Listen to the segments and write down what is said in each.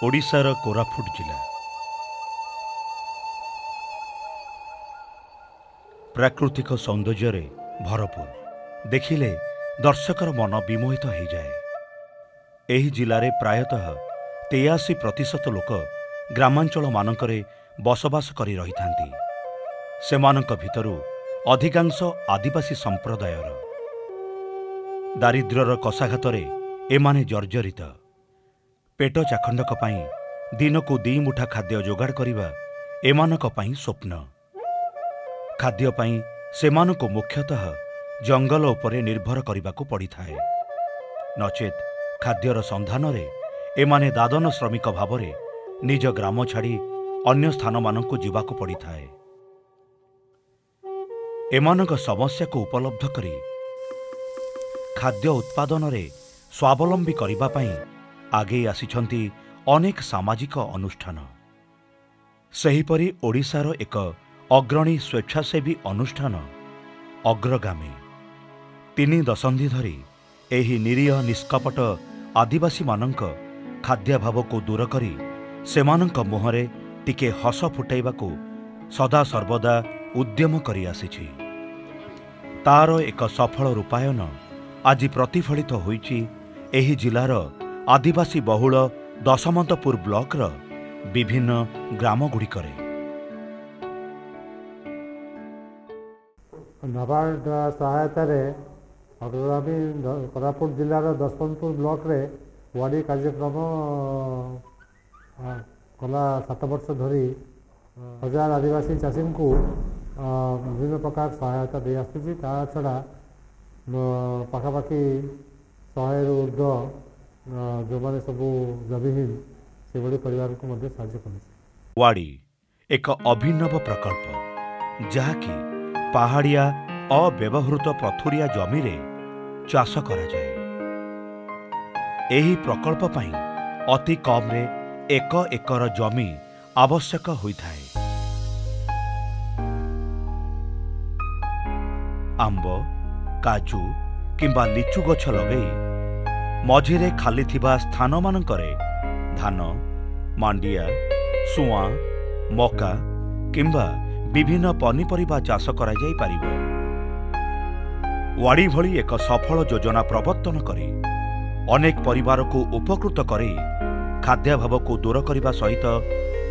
ओडिशार कोरापुट जिला प्राकृतिक सौंदर्य भरपूर देखिले दर्शकर मन विमोहित हो जाए। एही जिले प्रायतः 83% लोक ग्रामांचल मानकरे बसवास करी रही थांती। सेमानक भितरु अधिकांश आदिवासी संप्रदायर। दारिद्र्यर कषाघातरे एमाने जर्जरित। पेट चाखंडक पाई दिनकु 2 मुठा खाद्य जोगाड़ करिबा एमानक पाई स्वप्न। खाद्य पाई सेमानकु मुख्यतः जंगल उपरे निर्भर करिबाकु पड़िथाए। नचेत खाद्यर संधान रे एमाने दादन श्रमिक भावरे निज ग्राम छाड़ी अन्य स्थान मानकु जिबाकु पड़िथाए। एमानक समस्या को उपलब्ध करी खाद्य उत्पादन रे स्वावलंबी करिबा पई आगे आसिछंती अनेक सामाजिक अनुष्ठान। सेहीपरि ओडिशार एक अग्रणी स्वेच्छासेवी अनुष्ठान अग्रगामी 3 दशंधि धरी एही निरीह निष्कपट आदिवासी मानक खाद्याभाव को दूर करी सेमानक मुहरे टिके हस फुटाइबाकू सदा सर्वदा उद्यम करी आसिछि। तार एक सफल रूपायन आज प्रतिफलित होइछि एही जिलार आदिवासी बहुल दशमंतपुर ब्लॉकर विभिन्न ग्राम गुड़िकरे। नाबार्ड सहायतार अग्रगामी कोरापुट जिलार दशमंतपुर ब्लॉक रे वाड़ी कार्यक्रम गला 7 वर्ष धरी 1000 आदिवासी चाषी को विभिन्न प्रकार सहायता दे आसुची। ता छड़ा पाखापाखि 100 रु ऊर्ध्व जो माने सबू जमीहीन से बड़ी परिवार को मध्य साहाय्य कर। वाड़ी एक अभिनव प्रकल्प जहाँकि पहाड़िया अव्यवहृत पथुरिया जमी रे चाष करा जाए। एही प्रकल्प पई अति कम रे 1 एकर जमी आवश्यक होइथाए। आंब काजू किंबा लिचु गछ लगई मझिरे खाली थिबा स्थान मानकरे धान मांडिया सुआ मका किंबा विभिन्न पनीपरिबा चाष करा जाई पारिबो। वाड़ी भली एक सफल योजना प्रवर्तन करी अनेक परिवार को उपकृत करी खाद्याभाव को दूर करने सहित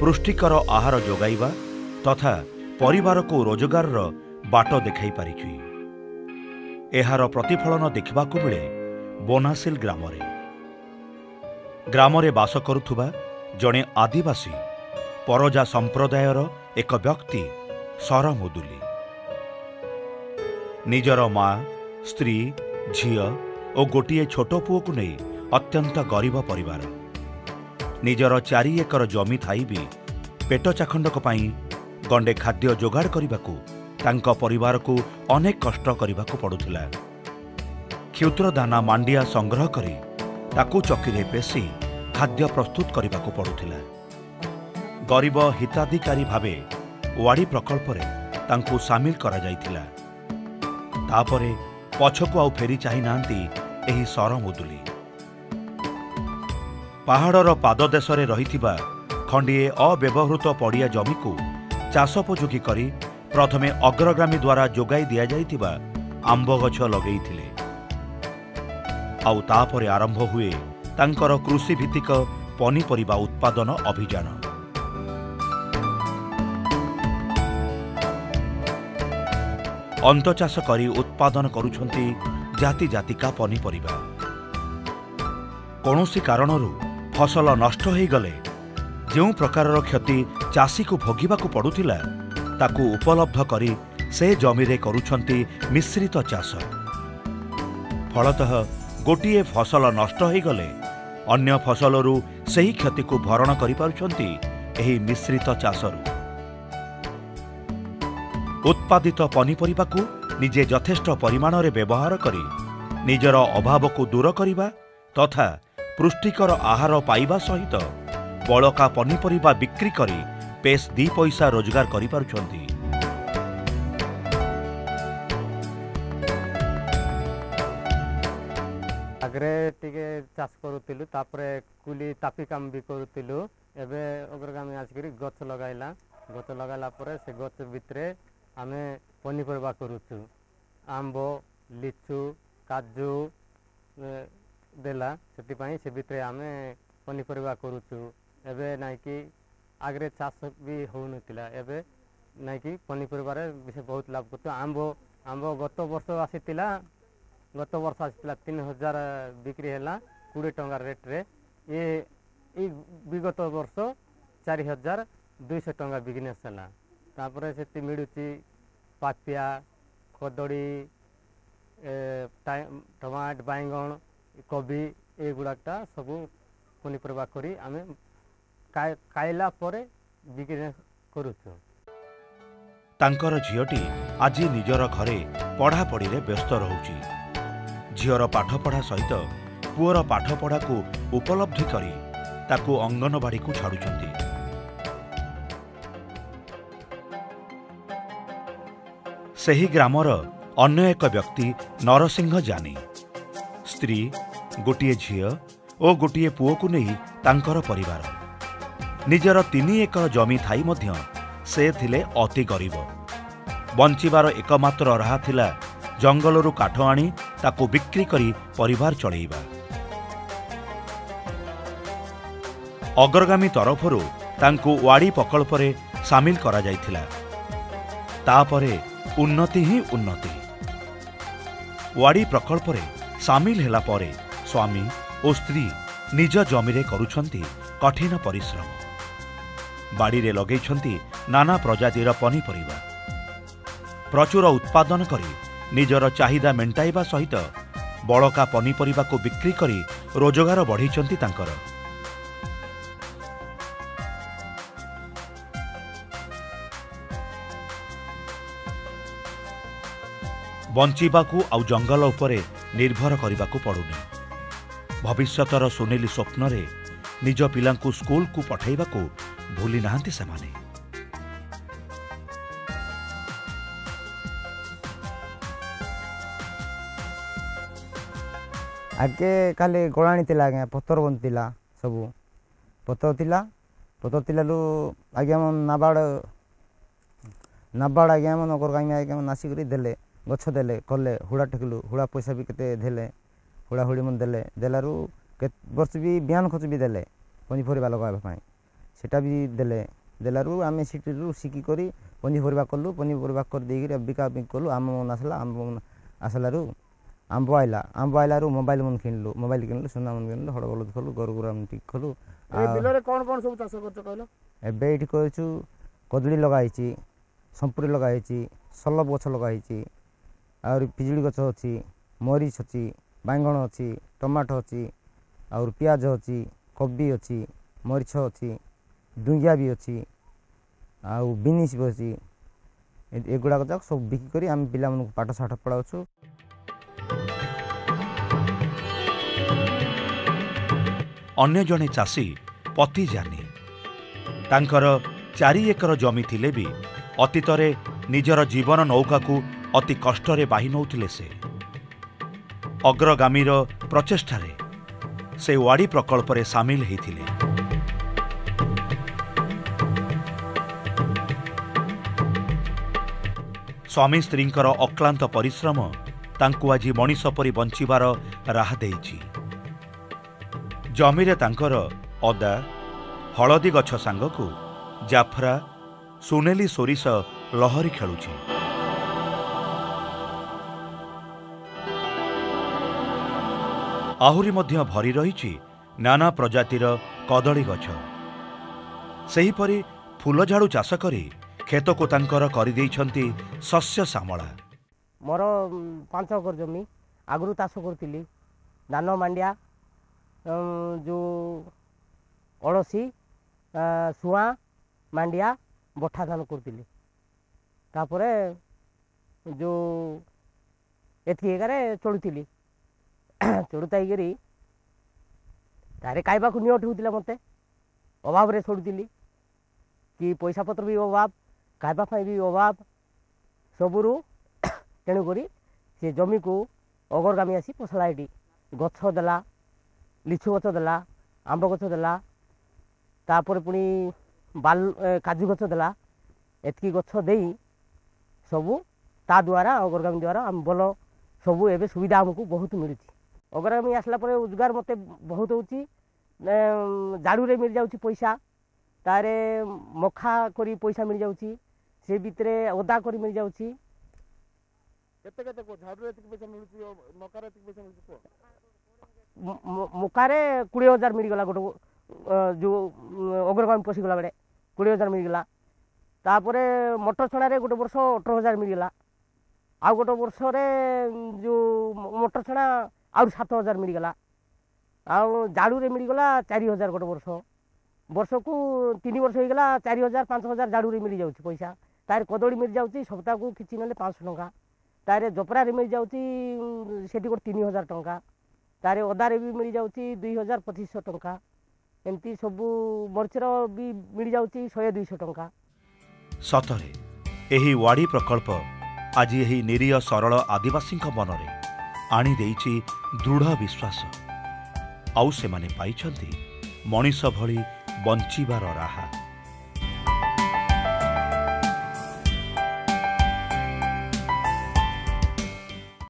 पुष्टिकर आहार जोगाइबा तथा परिवार को रोजगार बाट देखाई पारिछि। एहार प्रतिफलन देखिबाकु मिले बोनासिल ग्रामरे बास करुथुबा जड़े आदिवासी परजा संप्रदायर एक व्यक्ति सर मुदुली निजर माँ स्त्री झील और गोटे छोट पुओ को नहीं अत्यंत गरीब परिवार। निजर 4 एकर जमी थाई भी पेट चाखंडक पाई गंडे खाद्य जोगाड़ करने तांका परिवार को अनेक कष्ट करने पड़ुथिला। क्षुद्र दाना मांडिया संग्रह करी ताकू चक्की पेशी खाद्य प्रस्तुत करने पड़ुथिला। गरीब हिताधिकारी भावे वाड़ी प्रकल्प रे तांकू सामिल करा जाइथिला। तापरे पछकू आउ फेरी चाहि नांती एही सर मुदुली। पहाड़र पाददेश रे रहिथिबा खंडिए अव्यवहृत पड़िया जमी को चाषोपयोगी करी प्रथमे अग्रगामी द्वारा जोगाई दिया जाइथिबा आंब गछ लगेइथिले। आउ तापरे आरंभ हुए तांकर कृषि भित्तिक पनीपरिबा उत्पादन अभियान। अंतचाष करी उत्पादन करुछंती जाति जातिका पनीपरिबा। कौनसी कारणरू फसल नष्ट हो गले जो प्रकारर क्षति चाषी को भोगिबाकू पड़ुथिला ताकू उपलब्ध करी से जमीरे करुछंती मिश्रित चाष। फलतः गोटिए फसल नष्ट हो गले अन्य फसलरू सही क्षति को भरण करि पारुछंती एही मिश्रित चाषरू। उत्पादित पनीपरिबा को निजे यथेष्ट परिमाण रे व्यवहार करी निजर अभाव को दूर करिबा तथा पुष्टिकर आहार पाइबा सहित बलका पनीपरिबा बिक्री करी पेश 2 पैसा रोजगार करि पारुछंती। आगरे टिके चाष करूतिलु तापरे कुली तापी काम भी करूतिलु एबे अग्रगामी आसिकरी गछ लगाइला परे से गछ भितरे आमे पनीपरिबा करूछु आंबो लिचु काजू देला से भितरे आमे पनीपरिबा करूछु एबे नाइ कि आगरे चाष भी होउनतिला एबे नाइ कि पनीपरिबारे विशेष बहुत लाभ करछु आंबो गत वर्ष आसीतिला 3000 बिक्री हैला 20 टंका रेट रे ये विगत वर्ष 4200 टंका बिजनेस हैला तापरे सेति मिडुची पापिया कदड़ी टमाट बैंगन कोबी ए गुडाटा सब पनीपरिबा करी आमे काइला परे बिजनेस करूछु तांकर झियोटी आज निजर घरे पढ़ापढ़ी रे व्यस्त रहुची झीर पाठपढ़ा सहित पुअर पाठपढ़ा को उपलब्धि करी ताकू अंगनवाड़ी को छाड़ुछंती सही ग्रामर अन्य एक व्यक्ति नरसिंह जानी स्त्री गोटिए झील और गोटिए पुओ को नहीं तांकर परिवार निजर 3 एकर जमी थाई मध्य से थिले अति गरीब बंचिबार एकमात्र राह थिला जंगलरू काठ आनी ताकू बिक्री करी परिवार चलैबा अग्रगामी तरफरू तांकू वाड़ी प्रकल्प रे सामिल करा जायथिला तापरे उन्नति ही उन्नति वाड़ी प्रकल्प रे सामिल हेला परे स्वामी और स्त्री निज जमी रे करूछंती कठिन परिश्रम बाड़ी रे लगैछंती नाना प्रजातिर पनीपरिबा प्रचुर उत्पादन करी निजर चाहिदा मेंटाइबा सहित बड़का पनीपरिबा को बिक्री करी रोजगार बढ़ाइछंती तांकर बंचिबाकू आउ जंगल उपरे निर्भर करिबाकू पड़ुनी भविष्यतर सुनेली स्वप्न रे निज पिलांकू स्कूल को पठाइबाकू भूली नाहंती सेमाने आगे खाली गोलाणी थिला आगे पत्थर बनतिला सब पत्थर थिला लु आगे हम नाबाड़ आगे हम नगर गामी आगे हम नासी करी देले गछ देले कले हुड़ा टेकलु हुड़ा पैसा भी केते देले हुड़ा हुड़ी मन देले देलारु केत वर्ष भी बियान खर्च भी देले पनीपरिबा लगाबा पई सेटा भी देलारु आमे सिटीरु सिकी करी पनीपरिबा कलु पनीपरिबा कर देगी बिका बिक कलु आम मन आसलारु आंब आइलारु मोबाइल मन किनलु सोना मन किनलु हड़ बलद खलु गरु गुरा मन टिक खलु ए बिल रे कोन सब चाष करछ कहलो एबे इठी करछु कदली लगाइछि संपुरी लगाइछि सलब गछ लगाइछि और पिजुली गछ अछि मरीच अछि बैंगन अछि टमाटो अछि और प्याज अछि कोबी अछि मरीच अछि डुंगिया भी अछि आ बिनिस भी अछि एगुडा गछ सब बिक्री करी हम पिला मन पाठ साठ पढाउछु अन्य जने चाषी पति जानी तांकर 4 एकर जमी थिले भी अतीतरे निजर जीवन नौका को अति कष्टरे बाही नौथिले से अग्रगामीर प्रचेष्टारे से वाड़ी प्रकल्प रे सामिल हेथिले स्वामी स्त्रींकर अक्लांत परिश्रम तांकु आज मनीष परी बंचिबार राह देइछि जमीरे तांकर अदा हलदी गछ सांगकू जाफरा सुनेली सोरिष लहरी खेलुछि आहुरी मध्य भरी रहिछि नाना प्रजातिर कदली गछ सेहीपरि फूल झाड़ू चाष करी खेत को तांकर करि देइछंती शस्य श्यामला मोर 5 एकर जमी आगु चाष करथिली धान मांडिया जो अड़सी सुआ मांडिया बठा धान करथिली तापरे जो एथि एगारे चढ़ुथिली चढ़ुताई तारे खाइबा को नियट होतिला मते अभाव रे छोड़ुथिली कि पैसा पत्र भी अभाव खाइबा फाई भी अभाव सबुरु तेणु करी से जमी को अगरगामी आसी पसला एटी ଗଛ ଦେଲା, ଲିଚୁ ଗଛ ଦେଲା, ଆମ୍ବ ଗଛ ଦେଲା, ତାପରେ ପୁଣି କାଜୁ ଗଛ ଦେଲା। ଏତିକି ଗଛ ଦେଇ ସବୁ ତା ଦ୍ୱାରା ଅଗ୍ରଗାମୀ ଦ୍ୱାରା ଆମେ ଭଲ ସବୁ ଏବେ ସୁବିଧା ଆମକୁ ବହୁତ ମିଳୁଛି। ଅଗ୍ରଗାମୀ ଆସିଲା ପରେ ରୋଜଗାର ମୋତେ ବହୁତ ହେଉଛି। ଝାଡ଼ୁରେ ମିଳିଯାଉଛି ପଇସା, ତାରେ ମଖା କରି ପଇସା ମିଳିଯାଉଛି, ସେ ଭିତରେ ଓଦା କରି ମିଳିଯାଉଛି। କେତେ କେତେ ଝାଡ଼ୁରେ ଏତିକି ପଇସା ମିଳୁଛି, ମକାରେ ଏତିକି ପଇସା ମିଳୁଛି କୁହ? ମକାରେ 20,000 ମିଳିଗଲା ଗୋଟେ ଯେଉଁ ଅଗ୍ରଗାମୀ ପଶିଗଲା ବେଳେ 20,000 ମିଳିଗଲା। ତାପରେ ମଟର ଛଣାରେ ଗୋଟେ ବର୍ଷ 18,000 ମିଳିଗଲା। ଆଉ ଗୋଟେ ବର୍ଷରେ ଯେଉଁ ମଟର ଛଣା ଆହୁରି 7,000 ମିଳିଗଲା। ଆଉ ଝାଡ଼ୁରେ ମିଳିଗଲା 4,000 ଗୋଟେ ବର୍ଷ। ବର୍ଷକୁ 3 ବର୍ଷ ହେଇଗଲା 4,000 5,000 ଝାଡ଼ୁରେ ମିଳିଯାଉଛି ପଇସା। ତାର କଦଳୀ ମିଳିଯାଉଛି ସପ୍ତାହକୁ କିଛି ନେଲେ 500 ଟଙ୍କା। ତାର ଜପରାରେ ମିଳିଯାଉଛି ସେଠି ଗୋଟେ 3,000 ଟଙ୍କା। ତାର ଅଦାରେ ବି ମିଳିଯାଉଛି 2,000-2,500 ଟଙ୍କା। ଏମିତି ସବୁ ମରିଚର ବି ମିଳିଯାଉଛି 100-200 ଟଙ୍କା। ସତରେ ଏହି ୱାଡ଼ି ପ୍ରକଳ୍ପ ଆଜି ଏହି ନିରୀହ ସରଳ ଆଦିବାସୀଙ୍କ ମନରେ ଆଣିଦେଇଛି ଦୃଢ଼ ବିଶ୍ୱାସ। ଆଉ ସେମାନେ ପାଇଛନ୍ତି ମଣିଷ ଭଳି ବଞ୍ଚିବାର ରାହା।